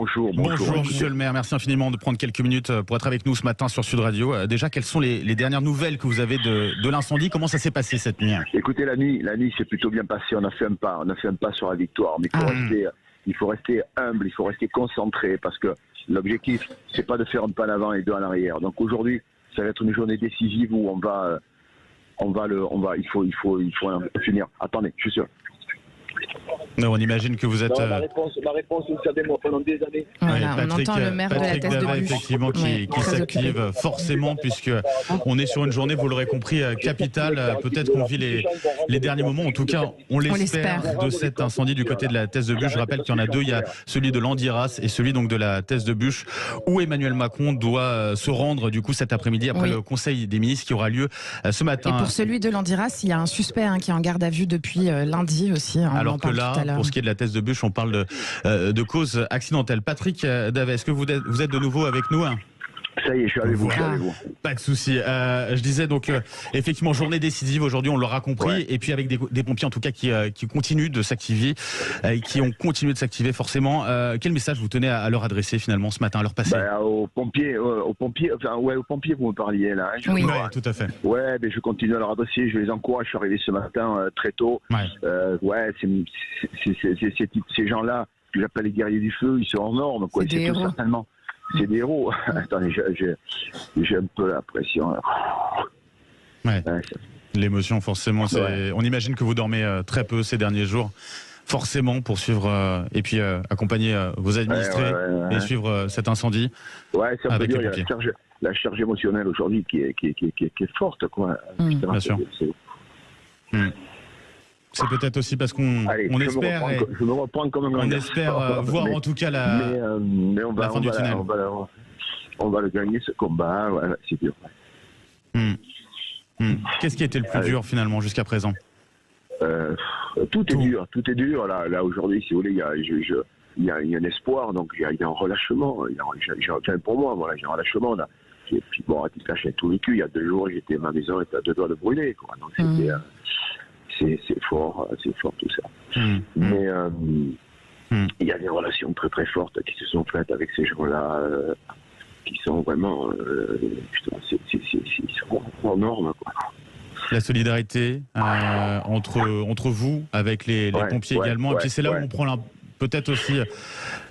bonjour. Bonjour, monsieur le maire. Merci infiniment de prendre quelques minutes pour être avec nous ce matin sur Sud Radio. Déjà, quelles sont les dernières nouvelles que vous avez de l'incendie? Comment ça s'est passé cette nuit? Écoutez, la nuit s'est plutôt bien passée. On a fait un pas sur la victoire. Mais il faut rester humble, il faut rester concentré parce que l'objectif, c'est pas de faire un pas en avant et deux en arrière. Donc aujourd'hui, ça va être une journée décisive où il faut finir. Attendez, je suis sûr. Non, on imagine que vous êtes. Non, ma réponse, vous savez, moi, pendant des années. Voilà, on entend le maire de la Thèse de Buch. Effectivement, qui s'active forcément, puisque on est sur une journée, vous l'aurez compris, capitale. Peut-être qu'on vit les derniers moments. En tout cas, on l'espère de cet incendie du côté de la Thèse de Buch. Je rappelle qu'il y en a deux. Il y a celui de Landiras et celui donc de la Thèse de Buch, où Emmanuel Macron doit se rendre du coup cet après-midi après le Conseil des ministres qui aura lieu ce matin. Et pour celui de Landiras, il y a un suspect qui est en garde à vue depuis lundi aussi. Alors que là, pour ce qui est de la Thèse de Buch, on parle de cause accidentelle. Patrick Davet, est-ce que vous êtes de nouveau avec nous? Ça y est, je suis avec vous. Pas de souci. Je disais donc effectivement journée décisive aujourd'hui, on l'aura compris, et puis avec des pompiers en tout cas qui continuent de s'activer, qui ont continué de s'activer forcément. Quel message vous tenez à leur adresser finalement ce matin, à leur passer? Aux pompiers, vous me parliez là. Oui, tout à fait. Ouais, mais je continue à leur adresser. Je les encourage. Je suis arrivé ce matin très tôt. Ces gens-là, que j'appelle les guerriers du feu, ils sont en norme. C'est des héros. Certainement. C'est des héros. Attendez, j'ai un peu la pression. L'émotion, forcément. On imagine que vous dormez très peu ces derniers jours. Forcément, pour suivre et puis accompagner vos administrés et suivre cet incendie. Ouais, c'est un peu dur. Il y a la charge émotionnelle aujourd'hui qui est forte, quoi. Bien sûr. C'est peut-être aussi parce qu'on espère, je me reprends comme un on espère voir en tout cas la fin du tunnel. On va le gagner ce combat, voilà, c'est dur. Qu'est-ce qui a été le plus dur finalement jusqu'à présent? Tout est dur. Là aujourd'hui, si vous voulez, il y a un espoir, donc il y a un relâchement. Pour moi, voilà, j'ai un relâchement là. Et puis bon, à titre caché tout vécu. Il y a 2 jours, ma maison était à 2 doigts de brûler, quoi. Donc c'était c'est fort tout ça. Mais il y a des relations très très fortes qui se sont faites avec ces gens-là, qui sont vraiment, ils sont en normes, quoi. La solidarité entre vous, avec les pompiers également, et puis c'est là où on prend peut-être aussi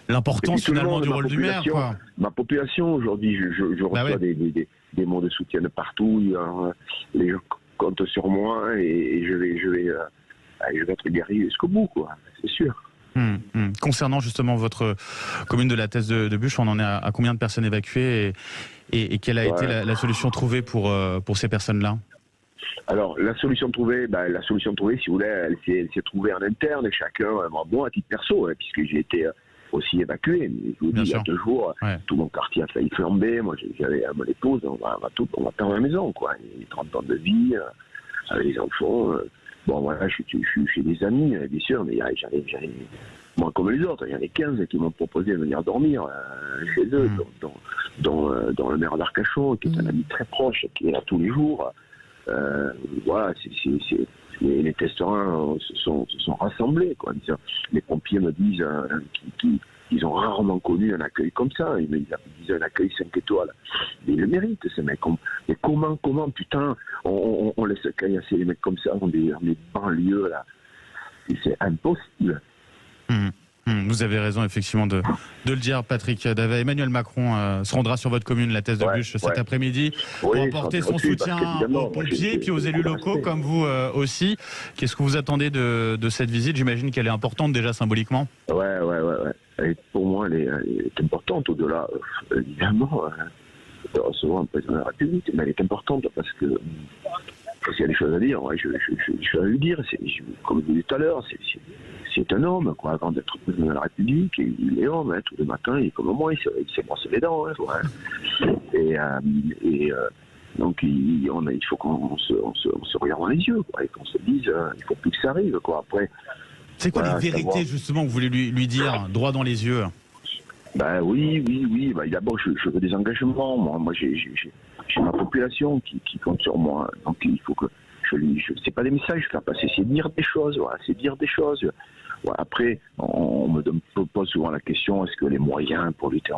l'importance finalement du rôle du maire, quoi. Ma population aujourd'hui, je reçois des mots de soutien de partout. Les gens comptent sur moi et je vais être guerrier jusqu'au bout, quoi. C'est sûr. Concernant justement votre commune de la Thèse de Buch, on en est à combien de personnes évacuées et quelle a été la solution trouvée pour ces personnes-là? Alors la solution trouvée, si vous voulez, elle s'est trouvée en interne, et chacun, moi à titre perso, puisque j'ai été aussi évacué. Mais je vous dis, il y a 2 jours, tout mon quartier a failli flamber. Moi, j'avais mon épouse, on va perdre la maison, quoi. Il y a 30 ans de vie, avec les enfants. Bon, voilà, je suis chez des amis, bien sûr, mais j'en ai, moi comme les autres, il y en a 15 qui m'ont proposé de venir dormir chez eux, dont le maire d'Arcachon, qui est un ami très proche, qui est là tous les jours. Voilà, les testeurs se sont rassemblés, quoi. Les pompiers me disent qu'ils ont rarement connu un accueil comme ça. Ils disent un accueil 5 étoiles. Mais ils le méritent, ces mecs. Mais comment, putain, on laisse caillasser les mecs comme ça dans des banlieues, là. C'est impossible. Vous avez raison effectivement de le dire, Patrick Davet. Emmanuel Macron se rendra sur votre commune, la Thèse de Buch, cet après-midi, pour apporter son soutien aux pompiers et puis aux élus locaux comme vous aussi. Qu'est-ce que vous attendez de cette visite? J'imagine qu'elle est importante déjà symboliquement. Ouais. Et pour moi, elle est importante au-delà, évidemment, de recevoir un président de la République, mais elle est importante parce que s'il y a des choses à dire, je vais lui dire. Comme je disais tout à l'heure, c'est un homme, quoi. Avant d'être président de la République, il est homme, tous les matins, il est comme moi, il s'est brossé les dents, donc il faut qu'on se regarde dans les yeux, quoi, et qu'on se dise, il faut plus que ça arrive, quoi. Après, c'est quoi les vérités justement que vous voulez lui dire droit dans les yeux? Oui. D'abord, je veux des engagements. Moi, j'ai ma population qui compte sur moi. Donc, il faut que c'est pas des messages faire passer, c'est dire des choses. Voilà, c'est dire des choses. Après, on me pose souvent la question, est-ce que les moyens pour lutter,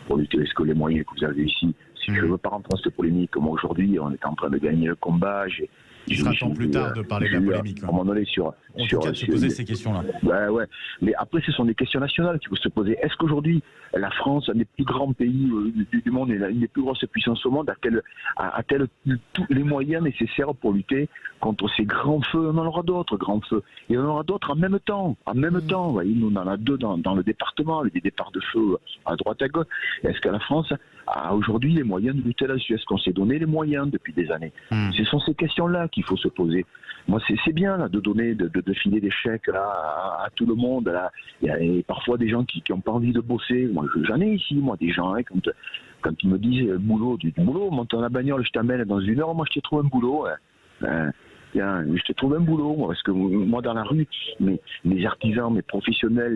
est-ce que les moyens que vous avez ici, si je ne veux pas rentrer dans cette polémique, comme aujourd'hui, on est en train de gagner le combat. Il sera temps plus tard de parler de la polémique. À un moment donné, de se poser ces questions-là. Ouais. Mais après, ce sont des questions nationales qu'il faut se poser. Est-ce qu'aujourd'hui, la France, un des plus grands pays du monde, une des plus grosses puissances au monde, a-t-elle tous les moyens nécessaires pour lutter contre ces grands feux? On en aura d'autres grands feux. Et on en aura d'autres en même temps. Vous voyez, nous, on en a 2 dans le département, des départs de feu à droite à gauche. Est-ce que la France a aujourd'hui les moyens de lutter là-dessus? Est-ce qu'on s'est donné les moyens depuis des années? Ce sont ces questions-là qu'il faut se poser. Moi, c'est bien là, de donner, de filer des chèques là, à tout le monde. Là. Il y a parfois des gens qui n'ont pas envie de bosser. Moi, j'en ai ici, des gens, hein, quand ils me disent boulot, du boulot, monte dans la bagnole, je t'amène dans 1 heure, moi je te trouve un boulot. Tiens, je te trouve un boulot, parce que moi dans la rue, mes artisans, mes professionnels,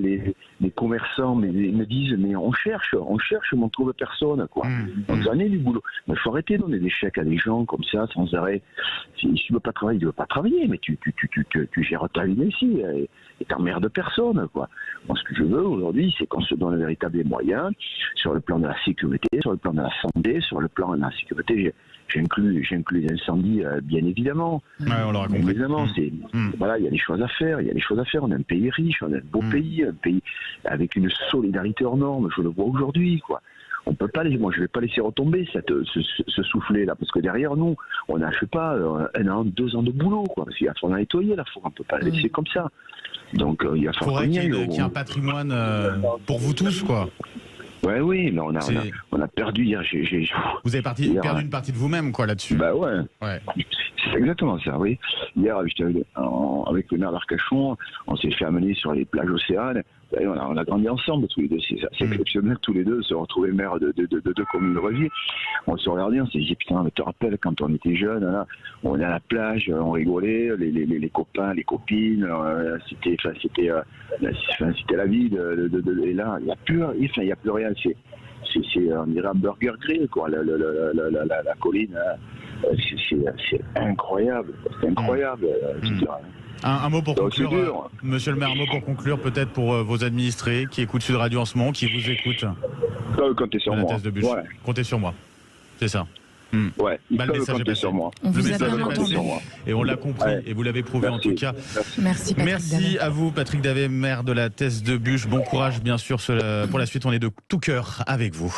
les commerçants me disent, mais on cherche, mais on trouve personne, quoi. Donc j'en ai du boulot. Mais il faut arrêter de donner des chèques à des gens comme ça, sans arrêt. Si tu veux pas travailler, tu veux pas travailler, mais tu gères ta vie ici, et t'emmerdes personne, quoi. Moi, ce que je veux aujourd'hui, c'est qu'on se donne les véritables moyens, sur le plan de la sécurité, sur le plan de la santé, sur le plan de la sécurité. J'inclus les incendies, bien évidemment. Ouais, on l'aura compris. Évidemment, voilà, il y a des choses à faire. On a un pays riche, on a un beau pays, un pays avec une solidarité hors norme. Je le vois aujourd'hui, quoi. On peut pas moi, je vais pas laisser retomber ce soufflet-là, parce que derrière nous, on n'a, je sais pas, 1 an, 2 ans de boulot, quoi. Parce qu'il va falloir nettoyer la forêt, on peut pas la laisser comme ça. Donc, il va falloir qu'il y ait un patrimoine pour vous tous, quoi. Oui, mais on a perdu hier. Vous avez perdu une partie de vous-même, quoi, là-dessus. Bah ouais. C'est exactement ça, oui. Hier, avec le maire d'Arcachon, on s'est fait amener sur les plages océanes. On a grandi ensemble tous les deux. C'est exceptionnel, tous les deux se retrouver maire de 2 communes reliées. On se regardait, on s'est dit, putain, mais te rappelles quand on était jeunes, là, on est à la plage, on rigolait, les copains, les copines, c'était la vie. Et là, il n'y a plus rien. On dirait un burger grill, quoi. La colline, c'est incroyable. C'est incroyable. Un mot pour conclure, monsieur le maire, un mot pour conclure, peut-être pour vos administrés qui écoutent Sud Radio en ce moment, qui vous écoutent. Comptez sur moi. Ouais. Comptez sur moi. C'est ça. Ouais, le message est passé. Le message est passé. Et on l'a compris, et vous l'avez prouvé. En tout cas. Merci à vous, Patrick Davet, maire de la Thèse de Buch. Bon courage, bien sûr, pour la suite. On est de tout cœur avec vous.